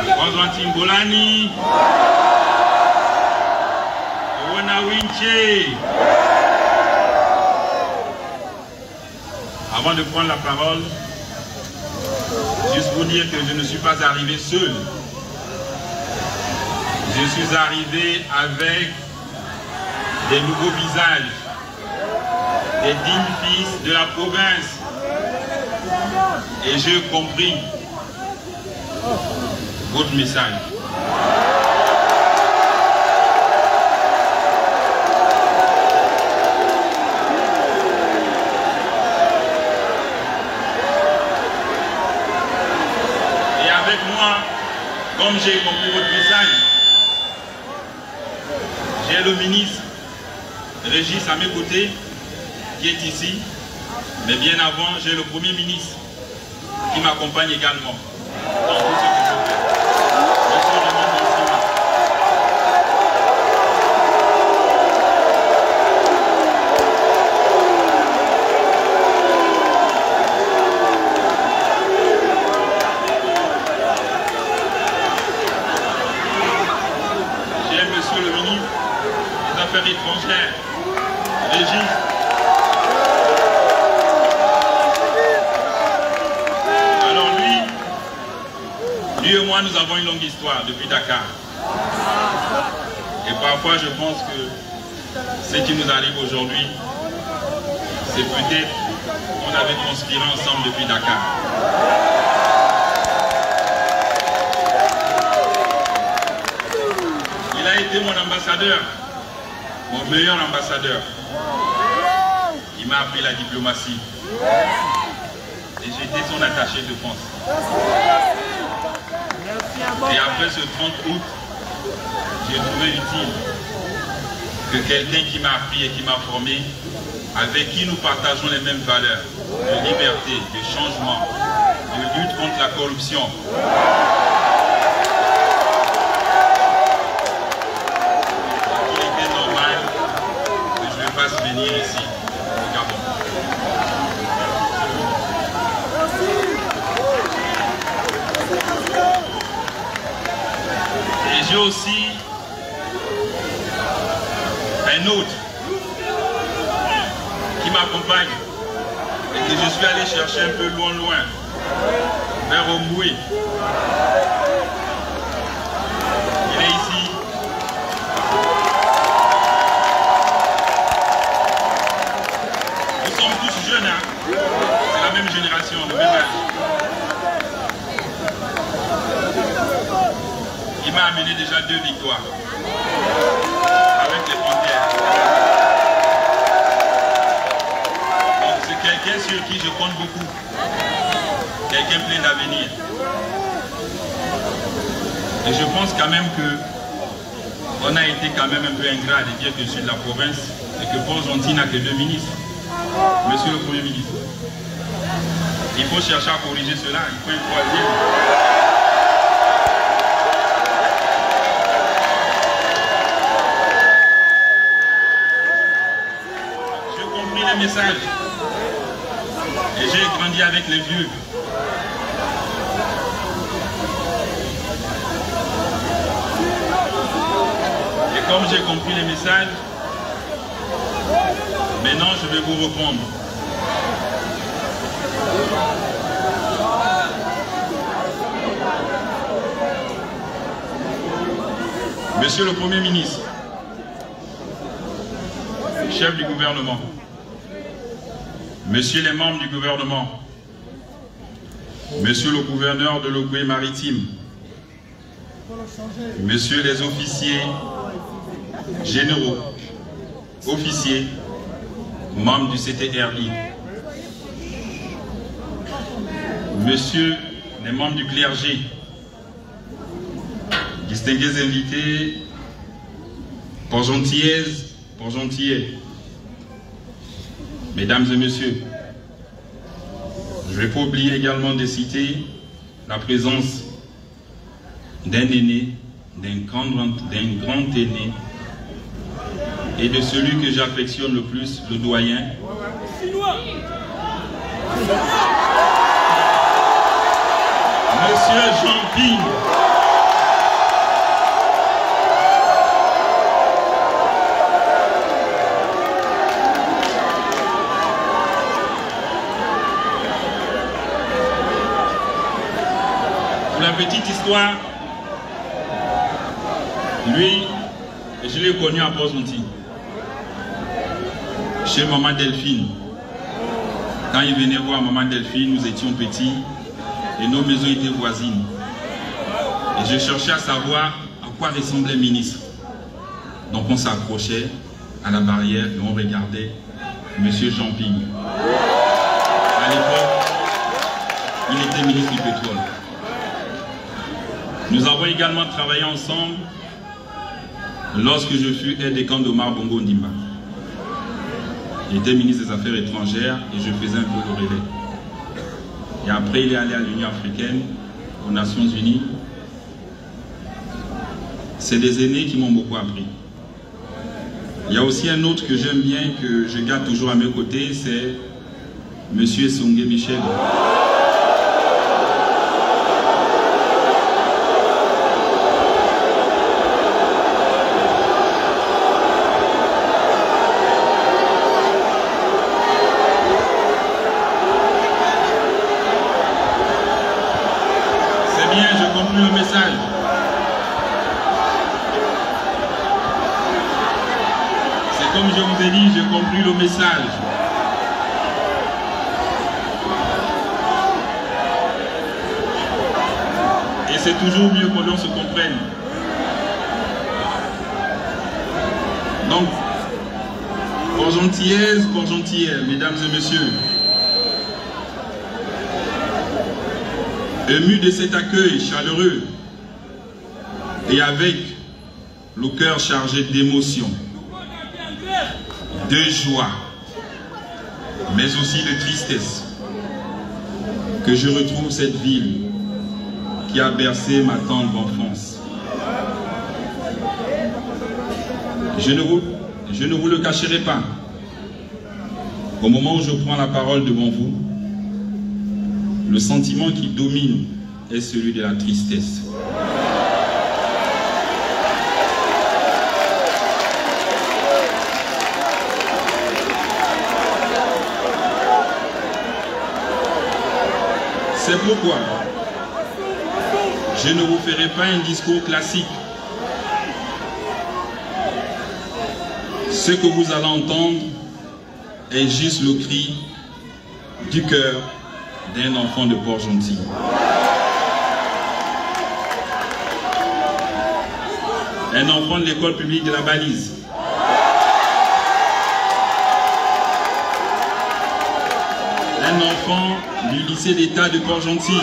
Constantine Bolani. Owana Winche. Avant de prendre la parole, juste vous dire que je ne suis pas arrivé seul. Je suis arrivé avec des nouveaux visages, des dignes fils de la province. Et j'ai compris votre message. Et avec moi, comme j'ai compris votre message, j'ai le ministre Régis à mes côtés, qui est ici, mais bien avant, j'ai le Premier ministre qui m'accompagne également dans tout ce que je fais. Monsieur le ministre, j'ai monsieur le ministre des Affaires étrangères, Régis. Lui et moi, nous avons une longue histoire depuis Dakar. Et parfois, je pense que ce qui nous arrive aujourd'hui, c'est peut-être qu'on avait conspiré ensemble depuis Dakar. Il a été mon ambassadeur, mon meilleur ambassadeur. Il m'a appris la diplomatie. Et j'étais son attaché de France. Et après ce 30 août, j'ai trouvé utile que quelqu'un qui m'a appris et qui m'a formé, avec qui nous partageons les mêmes valeurs de liberté, de changement, de lutte contre la corruption. Il était normal que je le fasse venir ici, au Gabon. Et j'ai aussi un autre qui m'accompagne et que je suis allé chercher un peu loin, vers Omoué. Il est ici. Nous sommes tous jeunes, hein? C'est la même génération, le même âge. Il m'a amené déjà 2 victoires avec les Panthères. Donc c'est quelqu'un sur qui je compte beaucoup. Quelqu'un plein d'avenir. Et je pense quand même que on a été quand même un peu ingrat de dire que je suis de la province et que Port-Gentil n'a que 2 ministres. Monsieur le Premier ministre, il faut chercher à corriger cela, il faut un troisième. Message. Et j'ai grandi avec les vieux. Et comme j'ai compris les messages, maintenant je vais vous reprendre. Monsieur le Premier ministre, chef du gouvernement, Messieurs les membres du gouvernement, Monsieur le gouverneur de l'Ogooué-Maritime, Messieurs les officiers généraux, officiers, membres du CTRI, Messieurs les membres du clergé, distingués invités, Port-Gentillaises, Port-Gentillais, Mesdames et Messieurs, je ne vais pas oublier également de citer la présence d'un aîné, d'un grand aîné, et de celui que j'affectionne le plus, le doyen. Monsieur Jean Ping. petite histoire, lui, je l'ai connu à Port-Gentil, chez Maman Delphine. Quand il venait voir Maman Delphine, nous étions petits et nos maisons étaient voisines. Et je cherchais à savoir à quoi ressemblait le ministre. Donc on s'accrochait à la barrière et on regardait Monsieur Jean Ping. À l'époque, il était ministre du pétrole. Nous avons également travaillé ensemble lorsque je fus aide-de-camp d'Omar Bongo Ndimba. Il était ministre des Affaires étrangères et je faisais un peu le relais. Et après, il est allé à l'Union africaine, aux Nations Unies. C'est des aînés qui m'ont beaucoup appris. Il y a aussi un autre que j'aime bien, que je garde toujours à mes côtés, c'est M. Songé Michel. C'est bien, je conclue le message. Comme je vous ai dit, je conclue le message. Et c'est toujours mieux que l'on se comprenne. Donc, Port-Gentillaises, Port-Gentillais, mesdames et messieurs, émus de cet accueil chaleureux et avec le cœur chargé d'émotion, de joie, mais aussi de tristesse, que je retrouve cette ville qui a bercé ma tendre enfance. Je ne vous le cacherai pas. Au moment où je prends la parole devant vous, le sentiment qui domine est celui de la tristesse. C'est pourquoi je ne vous ferai pas un discours classique. Ce que vous allez entendre est juste le cri du cœur d'un enfant de Port-Gentil. Un enfant de l'école publique de la Balise. Un enfant du lycée d'État de Port-Gentil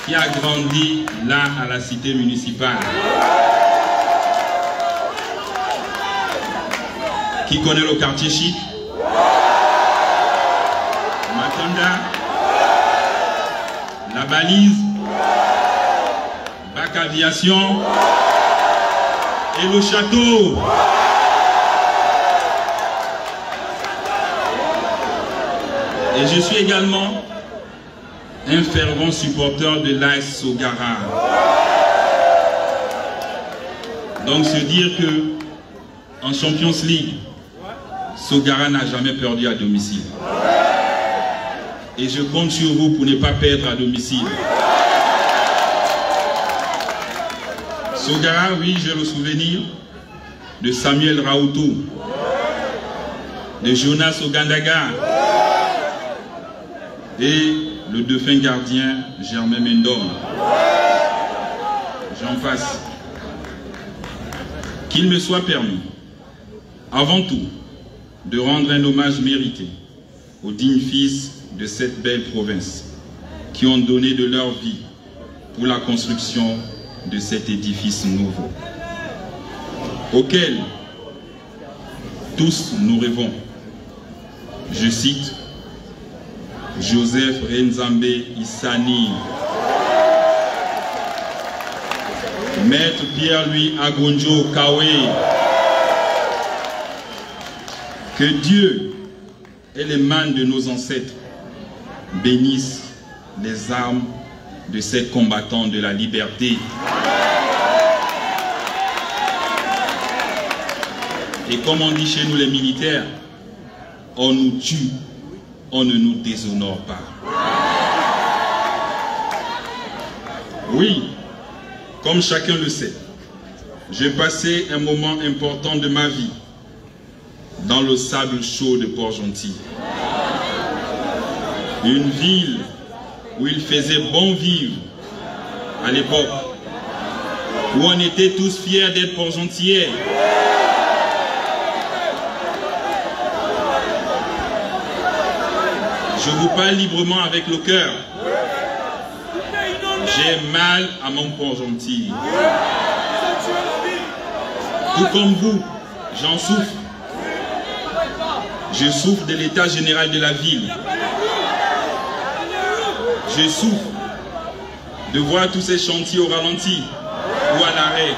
qui a grandi là à la cité municipale, qui connaît le quartier chic, Makanda, la Balise, Bac Aviation et le château. Et je suis également un fervent supporter de l'AS Sogara. Donc se dire que en Champions League, Sogara n'a jamais perdu à domicile. Et je compte sur vous pour ne pas perdre à domicile. Sogara, oui, j'ai le souvenir de Samuel Raoutou, de Jonas Ogandaga, et le défunt gardien Germain Mendom. J'en passe. Qu'il me soit permis, avant tout, de rendre un hommage mérité aux dignes fils de cette belle province qui ont donné de leur vie pour la construction de cet édifice nouveau, auquel tous nous rêvons. Je cite Joseph Renzambe Issani, Maître Pierre-Louis Agonjo Kawe. Que Dieu et les mains de nos ancêtres bénissent les armes de ces combattants de la liberté. Et comme on dit chez nous les militaires, on nous tue, on ne nous déshonore pas. Oui, comme chacun le sait, j'ai passé un moment important de ma vie dans le sable chaud de Port-Gentil. Une ville où il faisait bon vivre à l'époque, où on était tous fiers d'être Port-Gentillais. Je vous parle librement avec le cœur. J'ai mal à mon Port-Gentil. Tout comme vous, j'en souffre. Je souffre de l'état général de la ville. Je souffre de voir tous ces chantiers au ralenti ou à l'arrêt.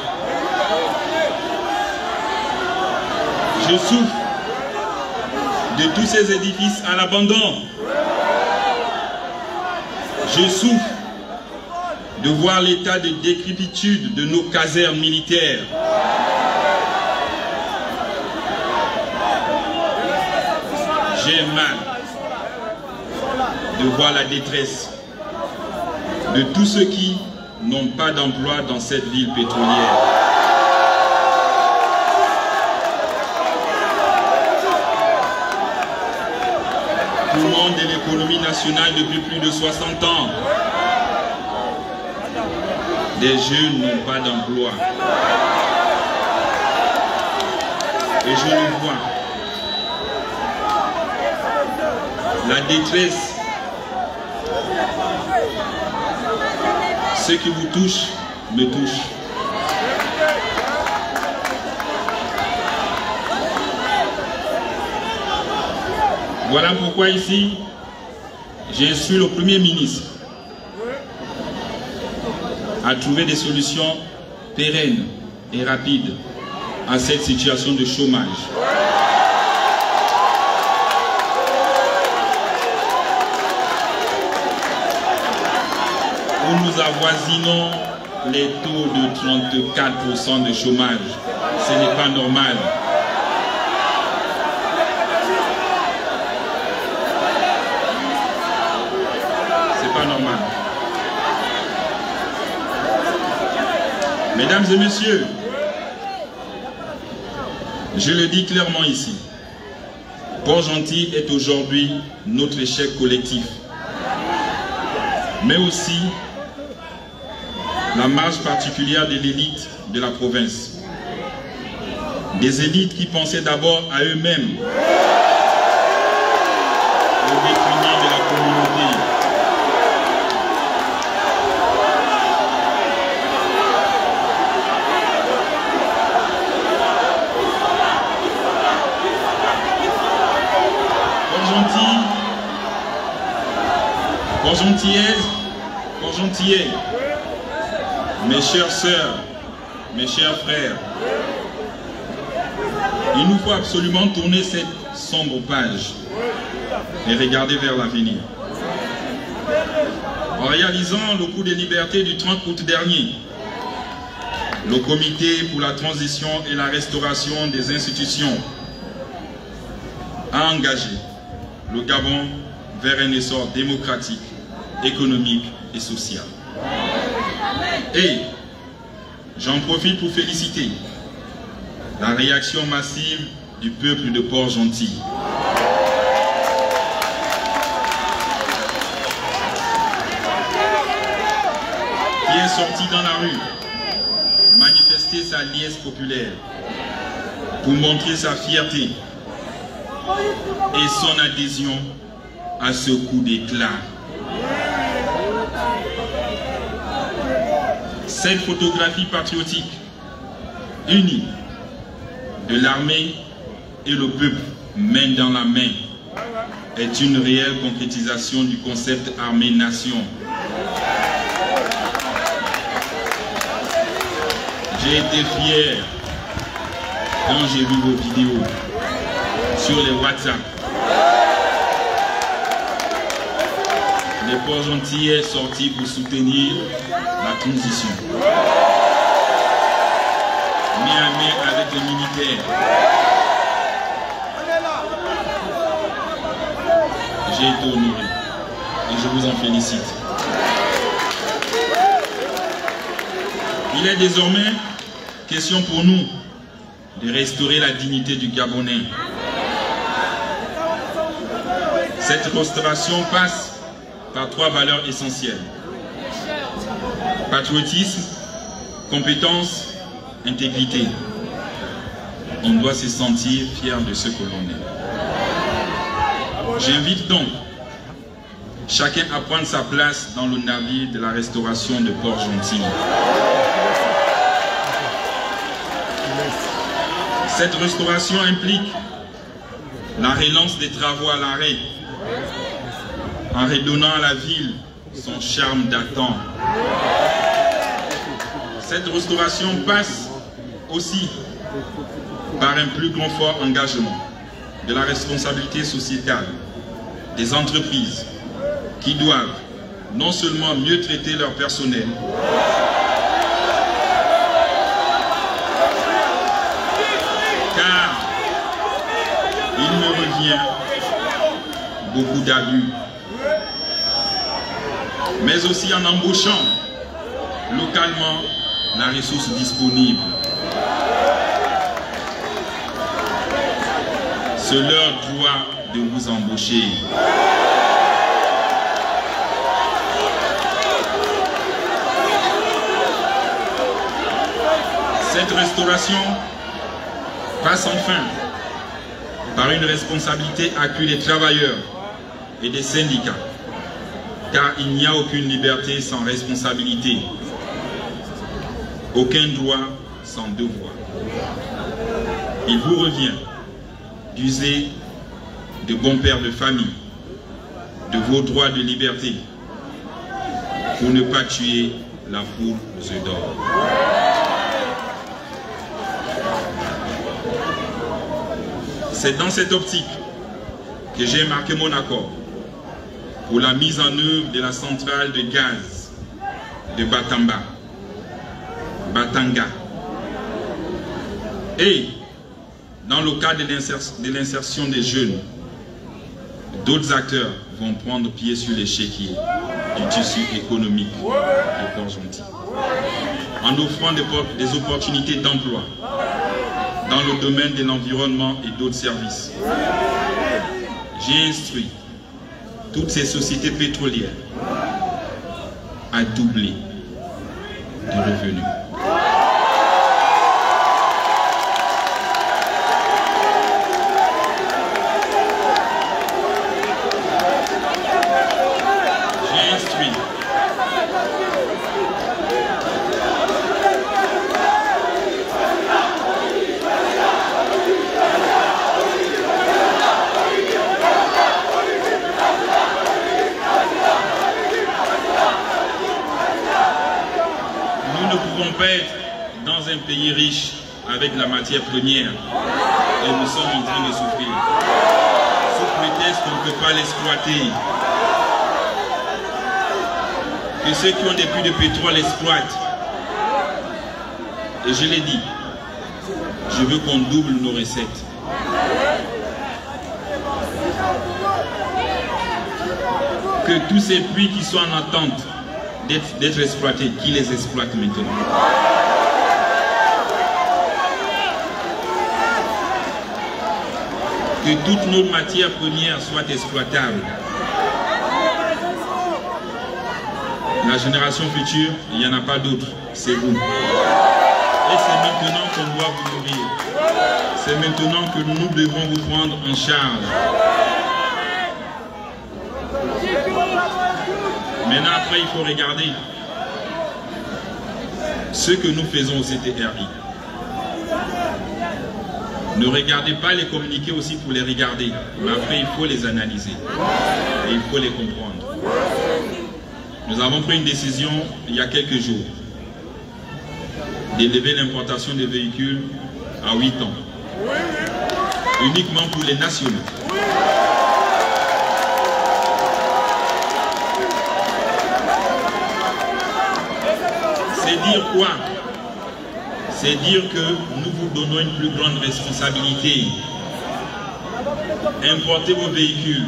Je souffre de tous ces édifices à l'abandon. Je souffre de voir l'état de décrépitude de nos casernes militaires. J'ai mal de voir la détresse de tous ceux qui n'ont pas d'emploi dans cette ville pétrolière. Tout le monde de l'économie nationale depuis plus de 60 ans. Des jeunes n'ont pas d'emploi. Et je le vois. La détresse, ce qui vous touche, me touche. Voilà pourquoi ici, j'instruis le Premier ministre à trouver des solutions pérennes et rapides à cette situation de chômage. Où nous avoisinons les taux de 34% de chômage. Ce n'est pas normal. C'est pas normal. Mesdames et messieurs, je le dis clairement ici, Port-Gentil est aujourd'hui notre échec collectif, mais aussi la marge particulière de l'élite de la province. Des élites qui pensaient d'abord à eux-mêmes, au détriment de la communauté. Port-Gentillais, mes chères sœurs, mes chers frères, il nous faut absolument tourner cette sombre page et regarder vers l'avenir. En réalisant le coup de liberté du 30 août dernier, le Comité pour la transition et la restauration des institutions a engagé le Gabon vers un essor démocratique, économique et social. Et j'en profite pour féliciter la réaction massive du peuple de Port-Gentil. Qui est sorti dans la rue, manifester sa liesse populaire pour montrer sa fierté et son adhésion à ce coup d'éclat. Cette photographie patriotique unie de l'armée et le peuple main dans la main est une réelle concrétisation du concept armée-nation. J'ai été fier quand j'ai vu vos vidéos sur les WhatsApp. Les Port-Gentillais sortis pour soutenir la transition. Main à main avec les militaires. J'ai été honoré et je vous en félicite. Il est désormais question pour nous de restaurer la dignité du Gabonais. Cette restauration passe par 3 valeurs essentielles: patriotisme, compétence, intégrité. On doit se sentir fier de ce que l'on est. J'invite donc chacun à prendre sa place dans le navire de la restauration de Port-Gentil. Cette restauration implique la relance des travaux à l'arrêt, en redonnant à la ville son charme datant. Cette restauration passe aussi par un plus grand fort engagement de la responsabilité sociétale des entreprises qui doivent non seulement mieux traiter leur personnel, car il me revient beaucoup d'abus, mais aussi en embauchant localement la ressource disponible. C'est leur droit de vous embaucher. Cette restauration passe enfin par une responsabilité accrue des travailleurs et des syndicats, car il n'y a aucune liberté sans responsabilité, aucun droit sans devoir. Il vous revient d'user de bons pères de famille, de vos droits de liberté, pour ne pas tuer la poule aux œufs d'or. C'est dans cette optique que j'ai marqué mon accord pour la mise en œuvre de la centrale de gaz de Batanga. Et dans le cadre de l'insertion des jeunes, d'autres acteurs vont prendre pied sur l'échiquier du tissu économique de Port-Gentil, en offrant des opportunités d'emploi dans le domaine de l'environnement et d'autres services. J'ai instruit toutes ces sociétés pétrolières à doubler de revenus. Dans un pays riche avec la matière première et nous sommes en train de souffrir sous prétexte qu'on ne peut pas l'exploiter, que ceux qui ont des puits de pétrole l'exploitent. Et je l'ai dit, je veux qu'on double nos recettes. Que tous ces puits qui sont en attente d'être exploités, qui les exploitent maintenant. Que toutes nos matières premières soient exploitables. La génération future, il n'y en a pas d'autre, c'est vous. Et c'est maintenant qu'on doit vous nourrir. C'est maintenant que nous devons vous prendre en charge. Maintenant, après, il faut regarder ce que nous faisons au CTRI. Ne regardez pas les communiqués aussi pour les regarder, mais après, il faut les analyser et il faut les comprendre. Nous avons pris une décision il y a quelques jours d'élever l'importation des véhicules à 8 ans, uniquement pour les nationaux. C'est dire quoi? C'est dire que nous vous donnons une plus grande responsabilité. Importez vos véhicules,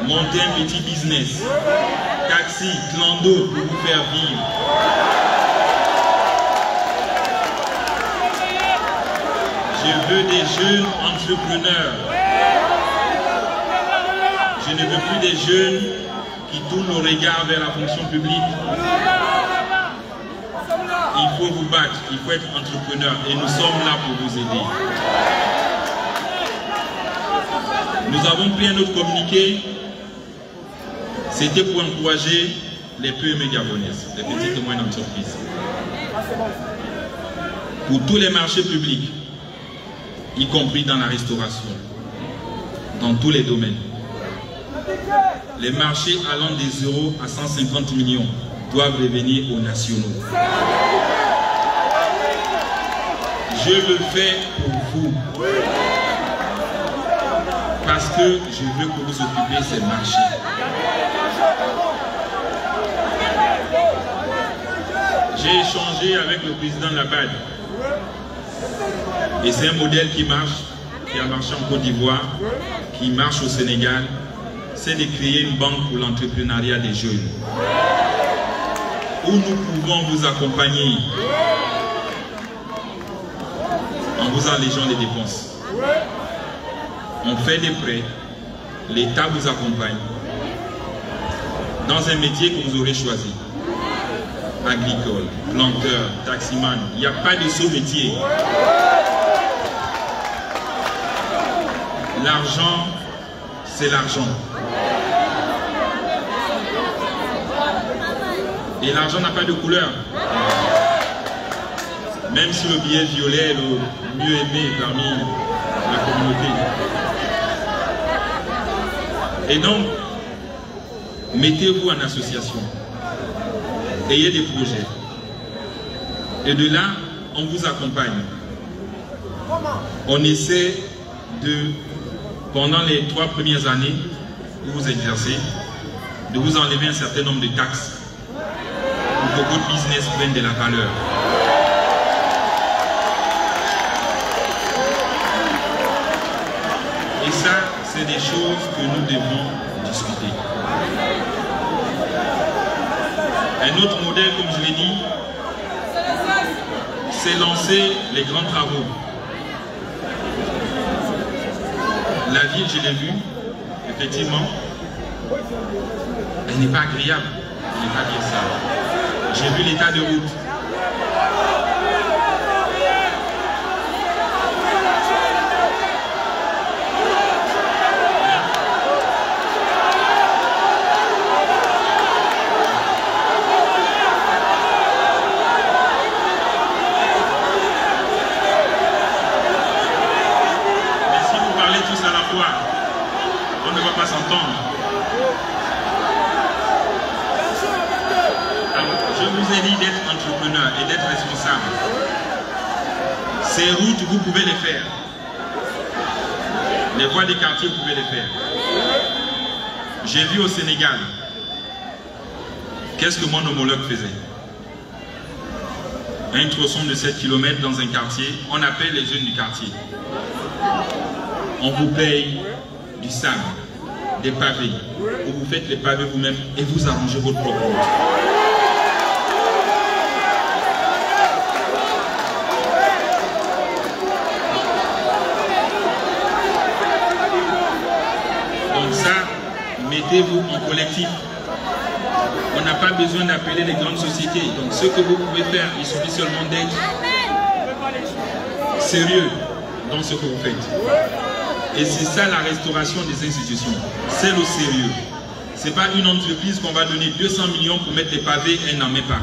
montez un petit business, taxi, clando pour vous faire vivre. Je veux des jeunes entrepreneurs. Je ne veux plus des jeunes qui tournent le regard vers la fonction publique. Il faut vous battre, il faut être entrepreneur et nous sommes là pour vous aider. Nous avons pris un autre communiqué. C'était pour encourager les PME gabonaises, les petites et moyennes entreprises. Pour tous les marchés publics, y compris dans la restauration, dans tous les domaines. Les marchés allant des 0 à 150 millions doivent revenir aux nationaux. Je le fais pour vous. Parce que je veux que vous occupiez ces marchés. J'ai échangé avec le président Labad. Et c'est un modèle qui marche, qui a marché en Côte d'Ivoire, qui marche au Sénégal. C'est de créer une banque pour l'entrepreneuriat des jeunes. Où nous pouvons vous accompagner en vous allégeant les dépenses. On fait des prêts, l'État vous accompagne dans un métier que vous aurez choisi. Agricole, planteur, taximan, il n'y a pas de sous-métier. L'argent, c'est l'argent. Et l'argent n'a pas de couleur. Même si le billet violet est le mieux aimé parmi la communauté. Et donc, mettez-vous en association. Ayez des projets. Et de là, on vous accompagne. On essaie de, pendant les 3 premières années où vous exercez, de vous enlever un certain nombre de taxes pour que votre business prenne de la valeur. Et ça, c'est des choses que nous devons discuter. Un autre modèle, comme je l'ai dit, c'est lancer les grands travaux. La ville, je l'ai vue, effectivement, elle n'est pas agréable, elle n'est pas bien ça. J'ai vu l'état de route. On ne va pas s'entendre. Je vous ai dit d'être entrepreneur et d'être responsable. Ces routes, vous pouvez les faire. Les voies des quartiers, vous pouvez les faire. J'ai vu au Sénégal, qu'est-ce que mon homologue faisait? Un tronçon de 7 km dans un quartier, on appelle les jeunes du quartier. On vous paye du sable, des pavés, ou vous faites les pavés vous-même et vous arrangez votre propre route. Donc ça, mettez-vous en collectif. On n'a pas besoin d'appeler les grandes sociétés. Donc ce que vous pouvez faire, il suffit seulement d'être sérieux dans ce que vous faites. Et c'est ça la restauration des institutions. C'est le sérieux. Ce n'est pas une entreprise qu'on va donner 200 millions pour mettre les pavés et elle n'en met pas.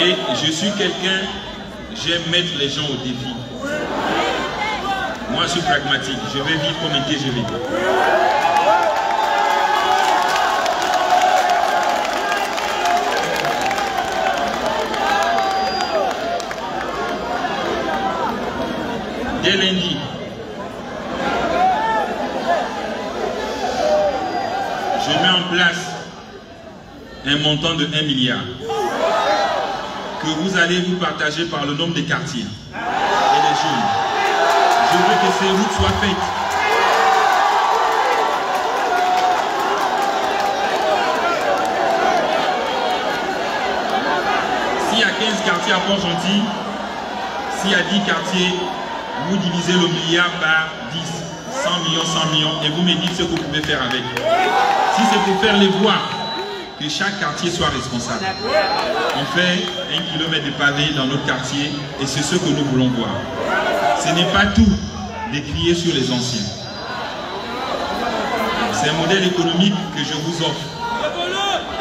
Et je suis quelqu'un, j'aime mettre les gens au défi. Moi je suis pragmatique, je vais vivre comme un TGV. Dès lundi, je mets en place un montant de 1 milliard que vous allez vous partager par le nombre des quartiers et des jeunes. Je veux que ces routes soient faites. Si S'il y a 15 quartiers à Port-Gentil, s'il y a 10 quartiers, vous divisez le milliard par 10, 100 millions, 100 millions, et vous me dites ce que vous pouvez faire avec. Si c'est pour faire les voies, que chaque quartier soit responsable. On fait 1 kilomètre de pavé dans notre quartier, et c'est ce que nous voulons voir. Ce n'est pas tout de crier sur les anciens. C'est un modèle économique que je vous offre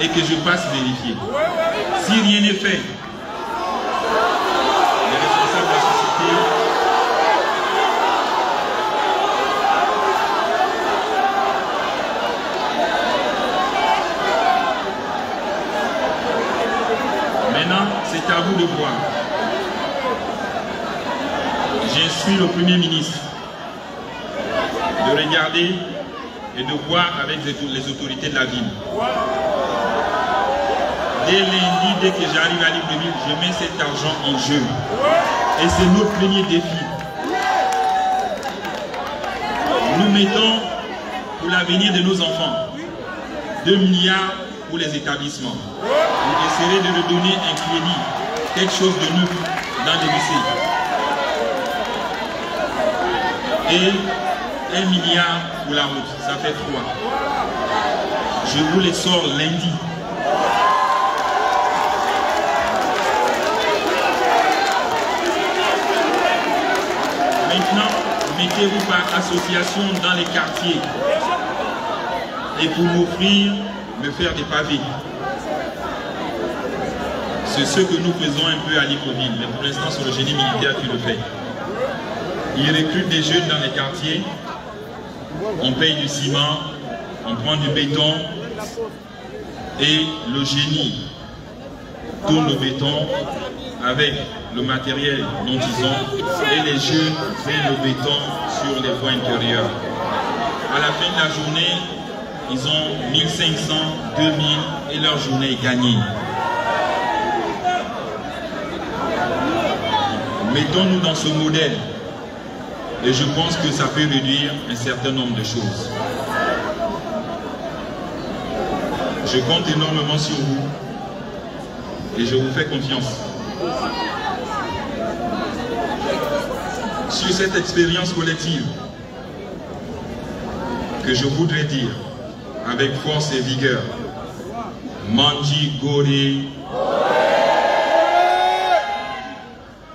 et que je passe vérifier. Si rien n'est fait, les responsables de la société maintenant, c'est à vous de voir. J'instruis le Premier ministre de regarder et de voir avec les autorités de la ville. Dès lundi, dès que j'arrive à Libreville, je mets cet argent en jeu. Et c'est notre premier défi. Nous mettons pour l'avenir de nos enfants 2 milliards pour les établissements. Vous essaierez de leur donner un crédit, quelque chose de neuf dans les lycées. Et 1 milliard pour la route, ça fait 3. Je vous les sors lundi. Maintenant, mettez-vous par association dans les quartiers et pour m'offrir, me faire des pavés. C'est ce que nous faisons un peu à Libreville, mais pour l'instant c'est le génie militaire qui le fait. Ils recrutent des jeunes dans les quartiers, on paye du ciment, on prend du béton et le génie tourne le béton avec le matériel dont ils ont et les jeunes font le béton sur les voies intérieures. À la fin de la journée, ils ont 1500, 2000 et leur journée est gagnée. Mettons-nous dans ce modèle et je pense que ça peut réduire un certain nombre de choses. Je compte énormément sur vous et je vous fais confiance. Sur cette expérience collective que je voudrais dire avec force et vigueur, Manji Goré,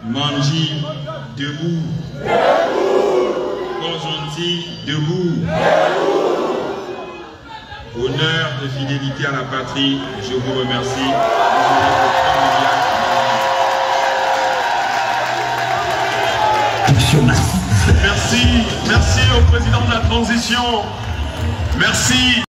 Manji debout, Port-Gentil debout, honneur et fidélité à la patrie, je vous remercie. Merci au président de la transition. Merci.